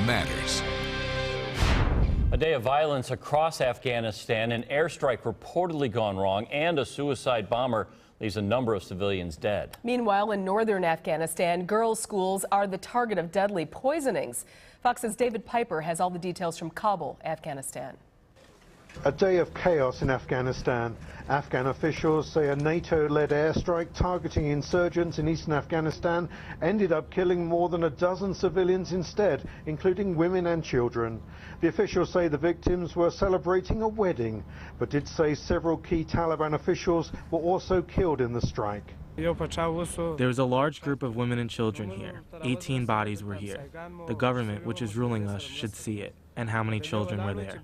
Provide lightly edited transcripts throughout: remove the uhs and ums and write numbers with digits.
matters. A day of violence across Afghanistan, an airstrike reportedly gone wrong, and a suicide bomber leaves a number of civilians dead. Meanwhile, in northern Afghanistan, girls' schools are the target of deadly poisonings. Fox's David Piper has all the details from Kabul, Afghanistan. A day of chaos in Afghanistan. Afghan officials say a NATO-led airstrike targeting insurgents in eastern Afghanistan ended up killing more than a dozen civilians instead, including women and children. The officials say the victims were celebrating a wedding, but did say several key Taliban officials were also killed in the strike. There was a large group of women and children here. 18 bodies were here. The government, which is ruling us, should see it, and how many children were there.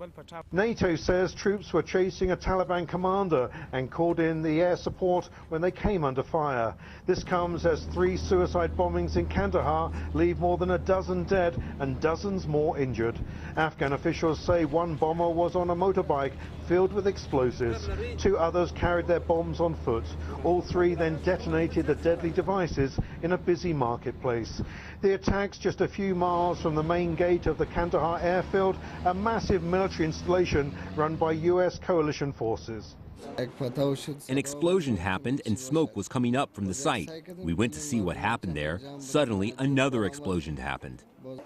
NATO says troops were chasing a Taliban commander and called in the air support when they came under fire. This comes as 3 suicide bombings in Kandahar leave more than a dozen dead and dozens more injured. Afghan officials say one bomber was on a motorbike filled with explosives. 2 others carried their bombs on foot. All 3 then detonated the deadly devices in a busy marketplace. The attacks just a few miles from the main gate of the Kandahar airfield, a massive military installation run by US coalition forces. An explosion happened and smoke was coming up from the site. We went to see what happened there. Suddenly, another explosion happened.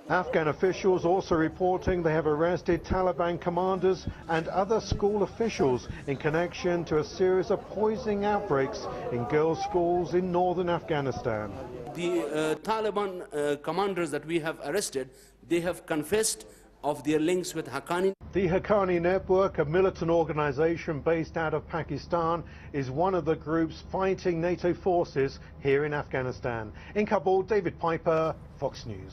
Afghan officials also reporting they have arrested Taliban commanders and other school officials in connection to a series of poisoning outbreaks in girls' schools in northern Afghanistan. The Taliban commanders that we have arrested, they have confessed of their links with Haqqani. The Haqqani Network, a militant organization based out of Pakistan, is one of the groups fighting NATO forces here in Afghanistan. In Kabul, David Piper, Fox News.